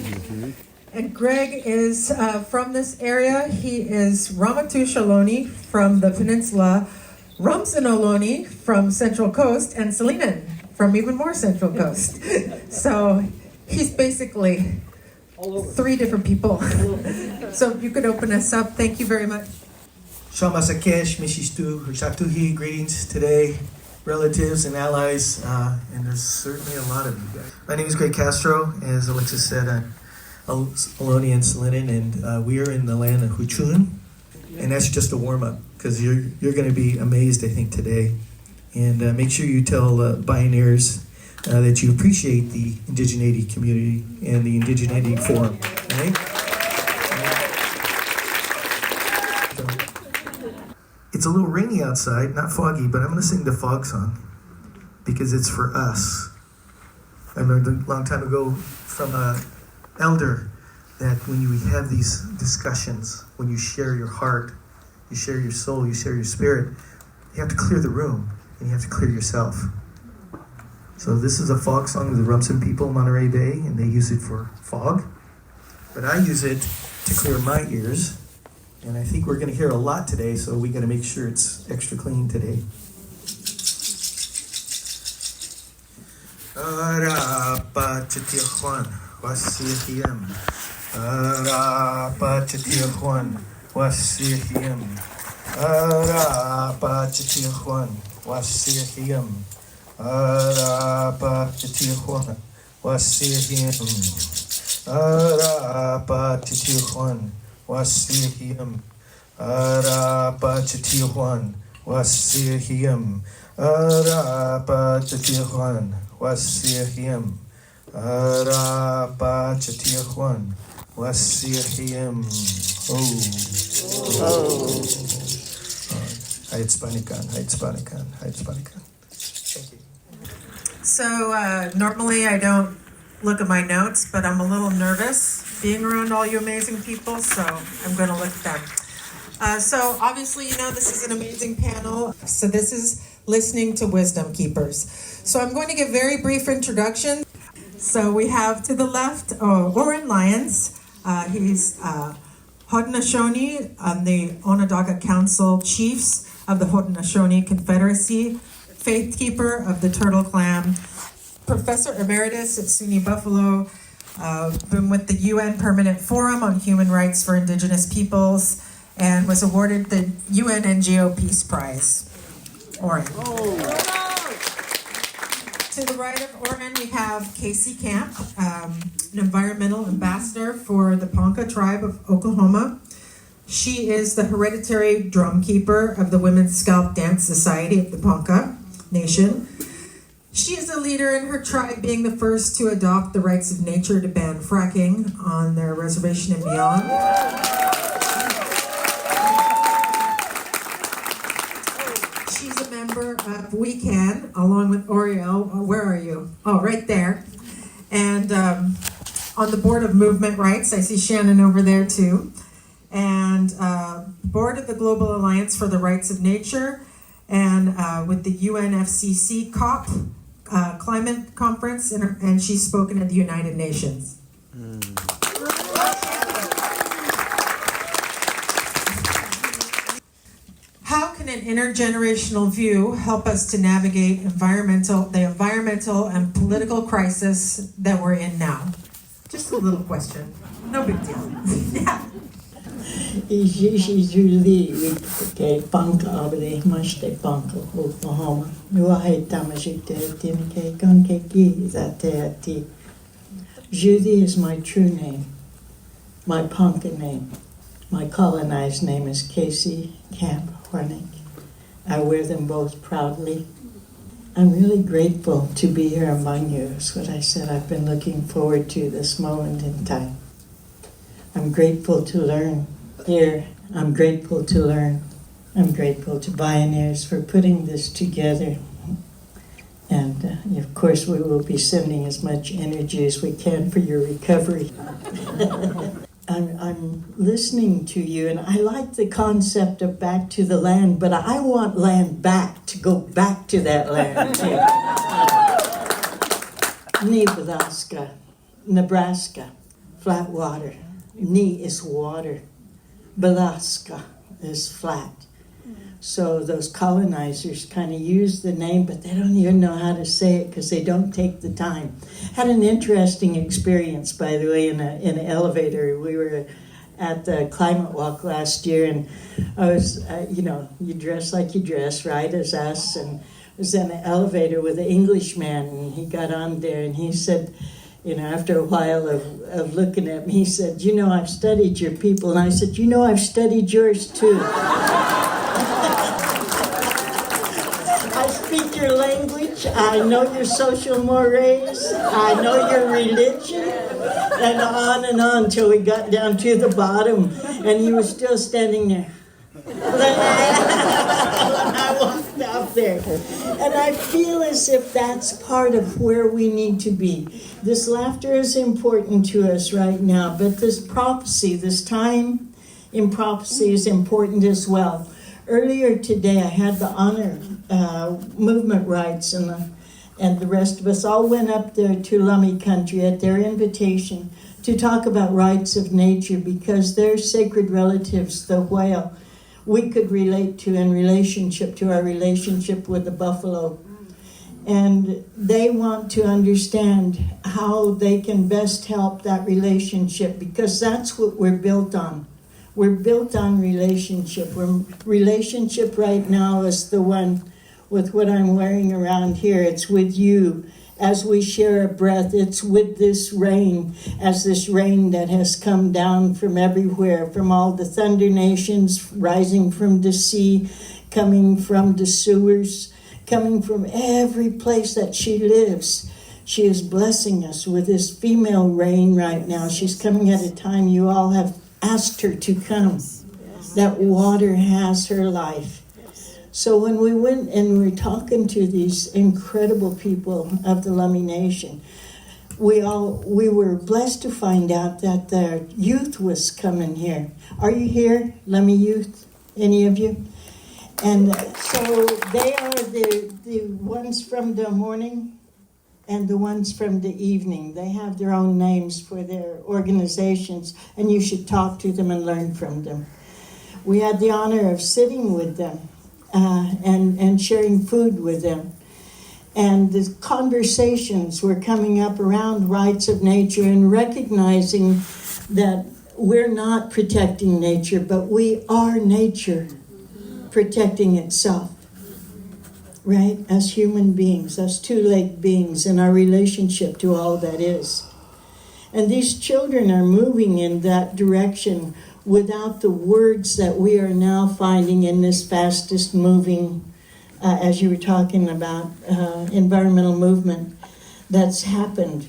And Greg is from this area. He is Ramaytush from the peninsula, Rumsen from Central Coast, and Salinan from even more Central Coast. So he's basically three different people. So if you could open us up, thank you very much. Shamasakesh, Mishistu, Shatuhi, greetings today, relatives and allies, and there's certainly a lot of you guys. My name is Greg Castro, as Alexis said, I'm Ohlone and Salinan, and we are in the land of Huchun, and that's just a warm-up, because you're going to be amazed, I think, today. And make sure you tell Bioneers that you appreciate the indigeneity community and the Indigeneity Forum, right? It's a little rainy outside, not foggy, but I'm going to sing the fog song because it's for us. I learned a long time ago from an elder that when you have these discussions, when you share your heart, you share your soul, you share your spirit, you have to clear the room and you have to clear yourself. So this is a fog song of the Rumsen people, Monterey Bay, and they use it for fog. But I use it to clear my ears. And I think we're going to hear a lot today, so we got to make sure it's extra clean today. Arapachatihuan wasihim. Arapachatihuan wasihim. Arapachatihuan wasihim. Arapachatihuan wasihim. Arapachatihuan wasihim, Arapachatihuan wasihim, Arapachatihuan wasihim, Arapachatihuan wasihim. Oh. Hayat Spanikan. Thank you. So normally I don't look at my notes, but I'm a little nervous being around all you amazing people, so I'm going to look at them. So obviously, you know, this is an amazing panel. So this is Listening to Wisdom Keepers. So I'm going to give very brief introduction. So we have to the left, Oren Lyons. He's Haudenosaunee, the Onondaga Council Chiefs of the Haudenosaunee Confederacy, Faithkeeper of the Turtle Clan, Professor Emeritus at SUNY Buffalo, been with the UN Permanent Forum on Human Rights for Indigenous Peoples, and was awarded the UN NGO Peace Prize. Oren. To the right of Oren, we have Casey Camp, an environmental ambassador for the Ponca tribe of Oklahoma. She is the hereditary drum keeper of the Women's Scalp Dance Society of the Ponca Nation. She is a leader in her tribe, being the first to adopt the rights of nature to ban fracking on their reservation and beyond. She's a member of We Can, along with Oriel. Oh, where are you? Oh, right there. And on the board of Movement Rights. I see Shannon over there too. And board of the Global Alliance for the Rights of Nature, and with the UNFCCC COP climate conference, and she's spoken at the United Nations. How can taken an intergenerational view help us to navigate the environmental and political crisis that we're in now? Just a little question. No big deal. Yeah. Julie with Banka Abde Mashte Banka Oklahoma. Nuahe Tamashite Tinke Gonkeki Zateati. Julie is my true name, my Ponca name. My colonized name is Casey Camp Hornick. I wear them both proudly. I'm really grateful to be here among you. That's what I said. I've been looking forward to this moment in time. I'm grateful to learn here. I'm grateful to learn. I'm grateful to Bioneers for putting this together. And of course, we will be sending as much energy as we can for your recovery. I'm listening to you, and I like the concept of back to the land, but I want land back, to go back to that land too. Nebraska, flat water. Ni is water. Alaska is flat. So those colonizers kind of use the name, but they don't even know how to say it because they don't take the time. Had an interesting experience, by the way, in an elevator. We were at the climate walk last year, and I was, you dress like you dress, right, as us, and I was in an elevator with an Englishman, and he got on there, and he said, after a while of looking at me, he said, I've studied your people. And I said, I've studied yours too. I speak your language. I know your social mores. I know your religion. And on until we got down to the bottom. And he was still standing there. When I walked out there. And I feel as if that's part of where we need to be. This laughter is important to us right now, but this prophecy, this time in prophecy is important as well. Earlier today, I had the honor, movement rights, and the rest of us all went up there to Lummi country at their invitation to talk about rights of nature because their sacred relatives, the whale, we could relate to in relationship to our relationship with the buffalo. And they want to understand how they can best help that relationship because that's what we're built on. We're built on relationship. Relationship right now is the one with what I'm wearing around here. It's with you as we share a breath. It's with this rain, as this rain that has come down from everywhere, from all the thunder nations, rising from the sea, coming from the sewers, coming from every place that she lives. She is blessing us with this female rain right now. She's coming at a time you all have asked her to come. That water has her life. So when we went and we were talking to these incredible people of the Lummi Nation, we were blessed to find out that the youth was coming here. Are you here, Lummi youth? Any of you? And so they are the ones from the morning and the ones from the evening. They have their own names for their organizations, and you should talk to them and learn from them. We had the honor of sitting with them and sharing food with them. And the conversations were coming up around rights of nature and recognizing that we're not protecting nature, but we are nature protecting itself, right? As human beings, as two-legged beings in our relationship to all that is. And these children are moving in that direction without the words that we are now finding in this fastest moving, as you were talking about, environmental movement that's happened.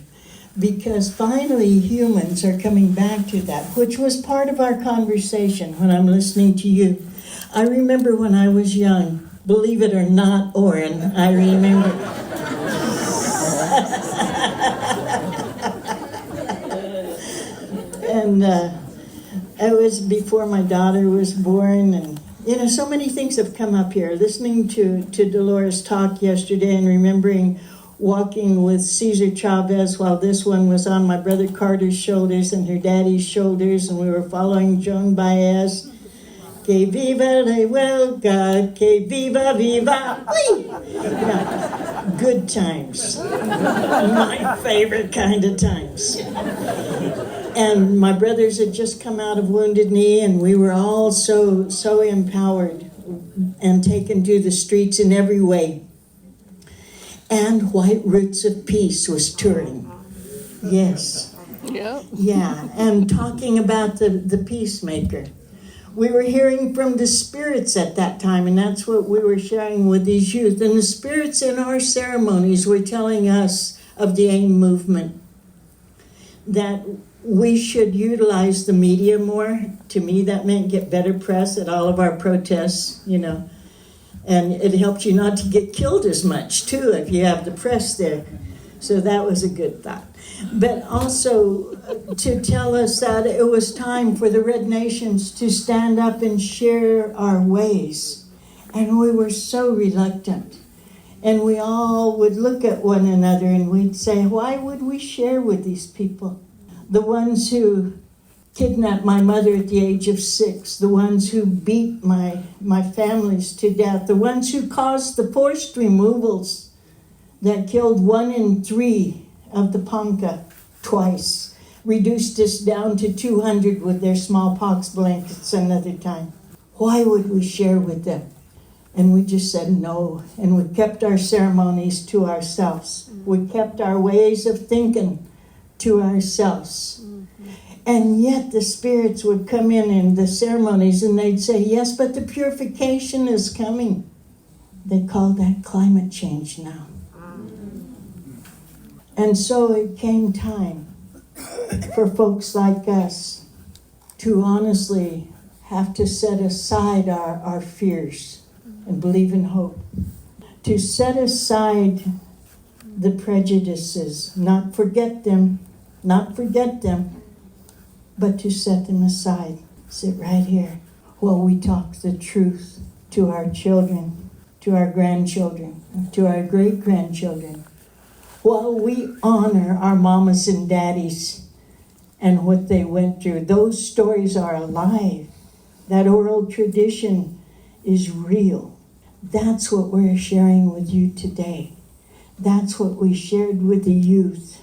Because finally humans are coming back to that, which was part of our conversation when I'm listening to you. I remember when I was young, believe it or not, Oren, I remember. And it was before my daughter was born, and so many things have come up here. Listening to Dolores talk yesterday and remembering walking with Cesar Chavez while this one was on my brother Carter's shoulders and her daddy's shoulders, and we were following Joan Baez. que viva la huelga, que viva, viva. Whee! Yeah. Good times. My favorite kind of times. And my brothers had just come out of Wounded Knee, and we were all so empowered and taken to the streets in every way. And White Roots of Peace was touring. Yes. Yep. Yeah, and talking about the peacemaker. We were hearing from the spirits at that time, and that's what we were sharing with these youth. And the spirits in our ceremonies were telling us of the AIM movement, that we should utilize the media more. To me, that meant get better press at all of our protests, you know. And it helps you not to get killed as much, too, if you have the press there. So that was a good thought. But also to tell us that it was time for the Red Nations to stand up and share our ways. And we were so reluctant. And we all would look at one another and we'd say, why would we share with these people? The ones who kidnapped my mother at the age of 6, the ones who beat my families to death, the ones who caused the forced removals that killed 1 in 3 of the Ponca twice, reduced us down to 200 with their smallpox blankets another time. Why would we share with them? And we just said no, and we kept our ceremonies to ourselves. We kept our ways of thinking to ourselves. And yet the spirits would come in the ceremonies and they'd say, yes, but the purification is coming. They call that climate change now. And so it came time for folks like us to honestly have to set aside our fears and believe in hope. To set aside the prejudices, not forget them, but to set them aside. Sit right here while we talk the truth to our children, to our grandchildren, to our great-grandchildren. While we honor our mamas and daddies and what they went through. Those stories are alive. That oral tradition is real. That's what we're sharing with you today. That's what we shared with the youth.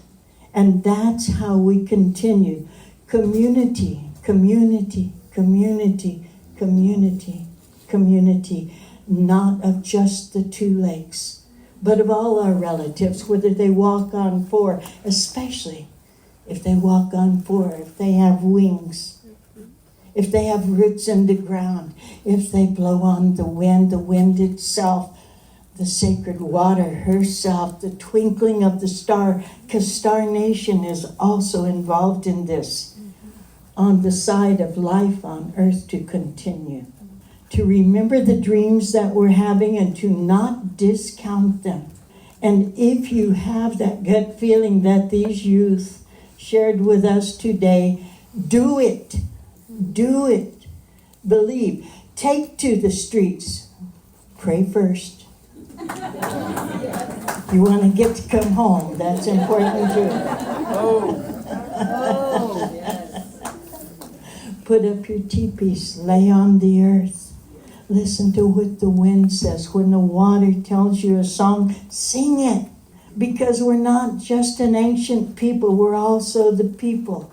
And that's how we continue. Community, community, community, community, community. Not of just the 2 lakes, but of all our relatives, whether they walk on 4, especially if they walk on 4, if they have wings, if they have roots in the ground, if they blow on the wind itself, the sacred water herself, the twinkling of the star, because Star Nation is also involved in this, on the side of life on earth to continue. To remember the dreams that we're having and to not discount them. And if you have that gut feeling that these youth shared with us today, do it. Do it. Believe. Take to the streets. Pray first. You want to get to come home. That's important too. Put up your teepees. Lay on the earth. Listen to what the wind says. When the water tells you a song, sing it. Because we're not just an ancient people, we're also the people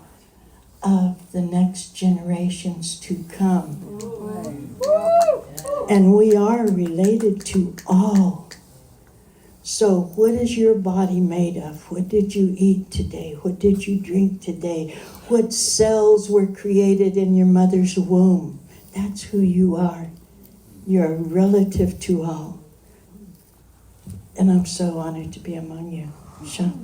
of the next generations to come. And we are related to all. So what is your body made of? What did you eat today? What did you drink today? What cells were created in your mother's womb? That's who you are. You're a relative to all. And I'm so honored to be among you. Sean.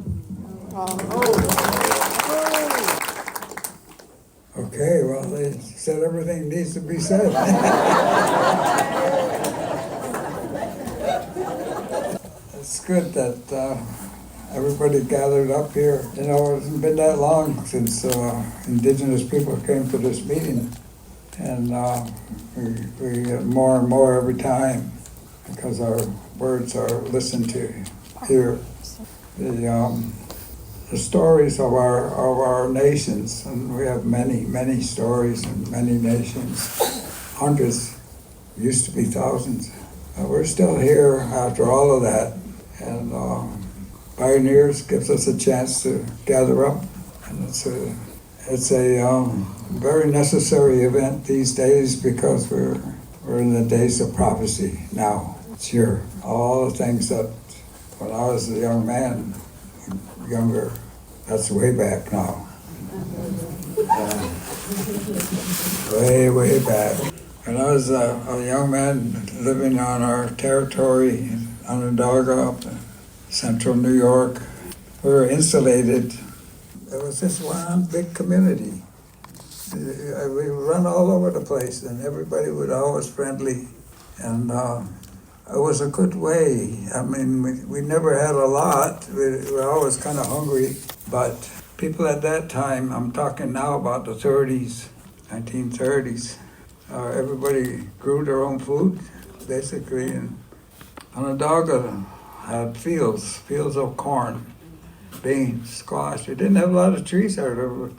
Okay, well, they said everything needs to be said. It's good that everybody gathered up here. You know, it hasn't been that long since Indigenous people came to this meeting. And we get more and more every time because our words are listened to here. The stories of our nations, and we have many stories in many nations, hundreds, used to be thousands. We're still here after all of that, and Bioneers gives us a chance to gather up, and it's a very necessary event these days because we're in the days of prophecy now. It's here. All the things that when I was a young man, younger, that's way back now. Way back. When I was a young man living on our territory, Onondaga, up in central New York, we were insulated. It was just one big community. We would run all over the place, and everybody was always friendly, and it was a good way. I mean, we never had a lot. We were always kind of hungry, but people at that time, I'm talking now about the 30s, 1930s, everybody grew their own food, basically, and Onondaga had fields of corn, beans, squash. They didn't have a lot of trees there. There were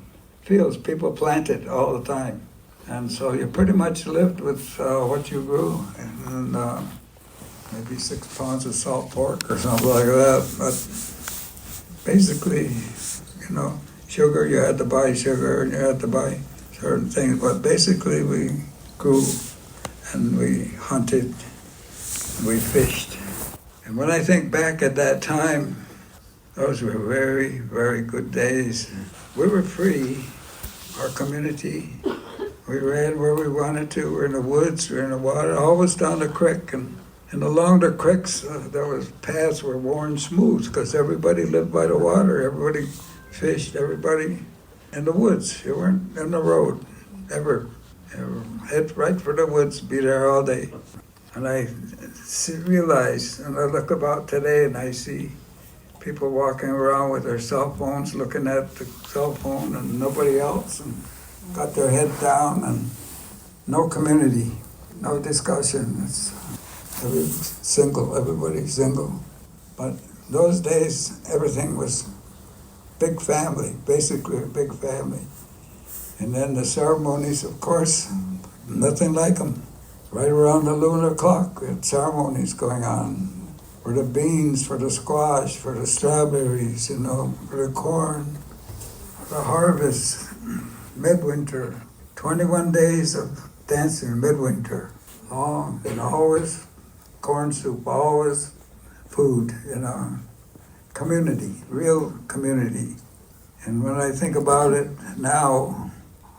fields. People planted all the time. And so you pretty much lived with what you grew, and maybe 6 pounds of salt pork or something like that. But basically, sugar, you had to buy sugar, and you had to buy certain things. But basically, we grew, and we hunted, and we fished. And when I think back at that time, those were very, very good days. We were free, our community. We ran where we wanted to. We're in the woods, we're in the water, always down the creek. And along the creeks, there was paths were worn smooth because everybody lived by the water. Everybody fished, everybody in the woods. You weren't in the road, ever. You head right for the woods, be there all day. And I realize, and I look about today and I see people walking around with their cell phones, looking at the cell phone and nobody else, and got their head down, and no community, no discussion. It's everybody's single. But those days, everything was big family, basically a big family. And then the ceremonies, of course, nothing like them. Right around the lunar clock, we had ceremonies going on for the beans, for the squash, for the strawberries, for the corn, for the harvest, midwinter, 21 days of dancing midwinter, long, and always corn soup, always food, community, real community. And when I think about it now,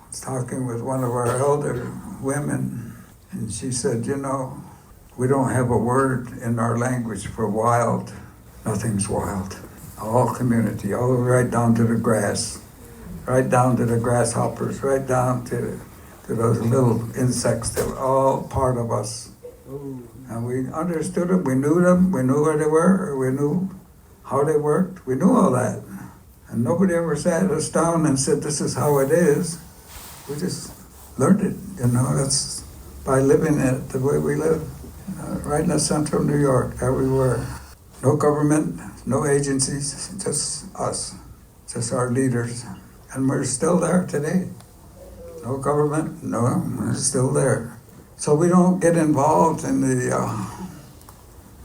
I was talking with one of our elder women, and she said, we don't have a word in our language for wild. Nothing's wild. All community, all the way right down to the grass, right down to the grasshoppers, right down to those little insects that were all part of us. And we understood them, we knew where they were, we knew how they worked, we knew all that. And nobody ever sat us down and said, this is how it is. We just learned it, that's by living it the way we live, right in the central New York, everywhere. No government, no agencies, just us, just our leaders. And we're still there today. No government, no, we're still there. So we don't get involved in the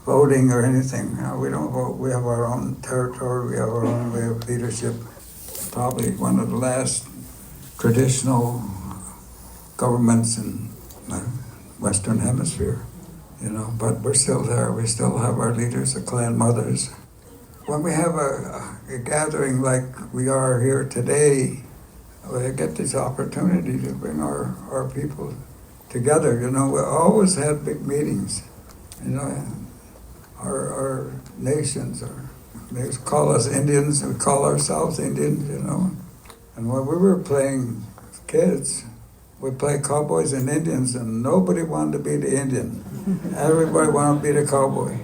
voting or anything. We don't vote. We have our own territory. We have our own way of leadership. Probably one of the last traditional governments in the Western Hemisphere, but we're still there. We still have our leaders, the clan mothers. When we have a gathering like we are here today, we get this opportunity to bring our people together. We always have big meetings. Our nations, they call us Indians, we call ourselves Indians, And when we were playing kids, we played cowboys and Indians, and nobody wanted to be the Indian. Everybody wanted to be the cowboy.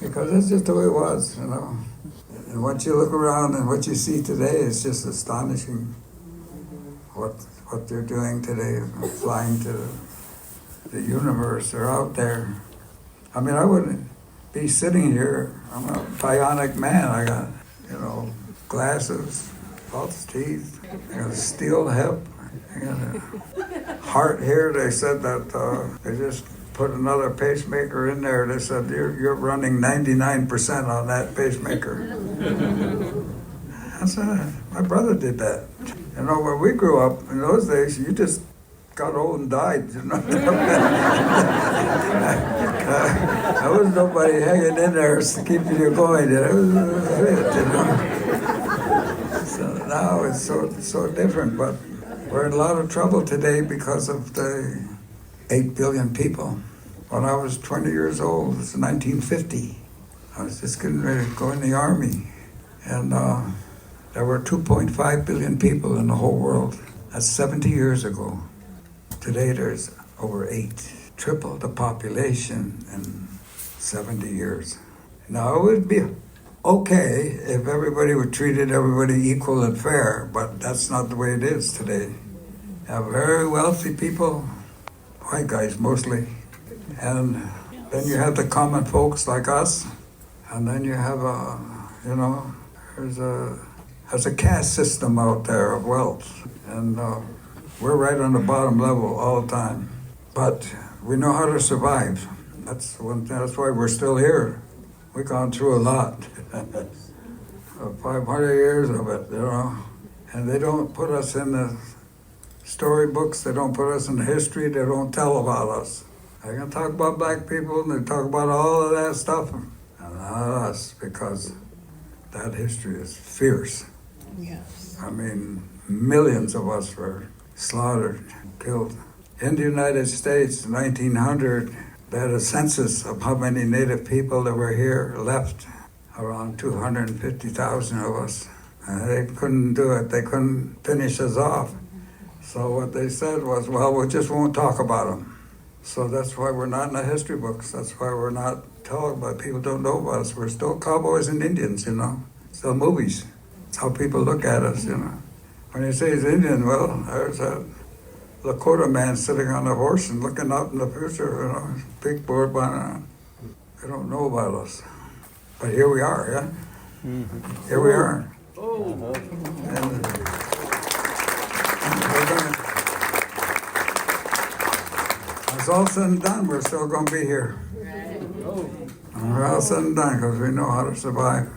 Because that's just the way it was, And once you look around and what you see today, it's just astonishing what they're doing today, flying to the universe. They're out there. I mean, I wouldn't be sitting here. I'm a bionic man. I got, glasses, false teeth, I got a steel hip, I got a heart here. They said that they just put another pacemaker in there. They said, you're running 99% on that pacemaker. I said, my brother did that. You know, when we grew up in those days, you just got old and died. You know? There was nobody hanging in there keeping you going. It was it, you know. So now it's so different, but we're in a lot of trouble today because of the 8 billion people. When I was 20 years old, it was 1950. I was just getting ready to go in the army. And there were 2.5 billion people in the whole world. That's 70 years ago. Today there's over 8. Triple the population in 70 years. Now it would be okay if everybody would treated everybody equal and fair, but that's not the way it is today. You have very wealthy people, white guys mostly, and then you have the common folks like us, and then you have there's a caste system out there of wealth, and we're right on the bottom level all the time. But we know how to survive. That's why we're still here. We've gone through a lot. 500 years of it, you know. And they don't put us in the storybooks, they don't put us in the history, they don't tell about us. They can talk about black people and they talk about all of that stuff, and not us, because that history is fierce. Yes. I mean, millions of us were slaughtered, killed. In the United States, in 1900, they had a census of how many Native people that were here left, around 250,000 of us. And they couldn't do it. They couldn't finish us off. So what they said was, well, we just won't talk about them. So that's why we're not in the history books. That's why we're not told, but people don't know about us. We're still cowboys and Indians, you know, still movies. It's how people look at us, you know. When you say he's Indian, well, there's a Lakota man sitting on a horse and looking out in the future, you know, big board banner. They don't know about us. But here we are, yeah? Mm-hmm. Here we are. Oh. And when it's all said and done, we're still going to be here. When we're all said and done, because we know how to survive.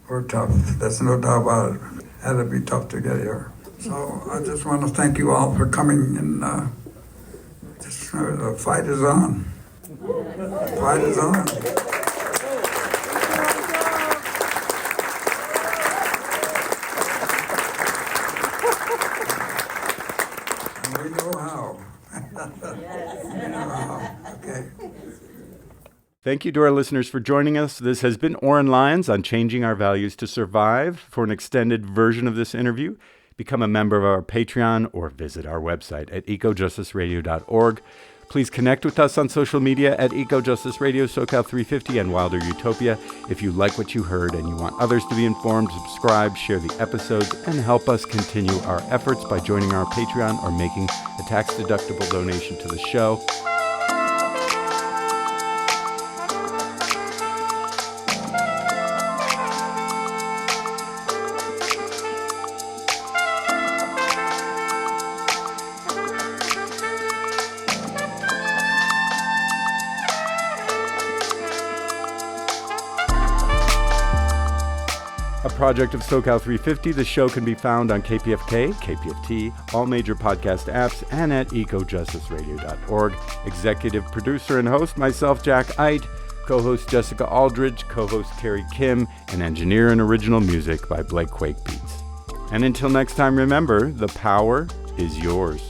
We're tough. There's no doubt about it. It had to be tough to get here. So I just want to thank you all for coming, and the fight is on. The fight is on. And we know how. We know how. Okay. Thank you to our listeners for joining us. This has been Oren Lyons on Changing Our Values to Survive. For an extended version of this interview, become a member of our Patreon or visit our website at ecojusticeradio.org. Please connect with us on social media at Ecojustice Radio, SoCal350, and Wilder Utopia. If you like what you heard and you want others to be informed, subscribe, share the episodes, and help us continue our efforts by joining our Patreon or making a tax-deductible donation to the show. Project of SoCal 350. The show can be found on KPFK, KPFT, all major podcast apps, and at ecojusticeradio.org. Executive producer and host, myself, Jack Ite, co-host Jessica Aldridge, co-host Carrie Kim, and engineer and original music by Blake Quake Beats. And until next time, remember, the power is yours.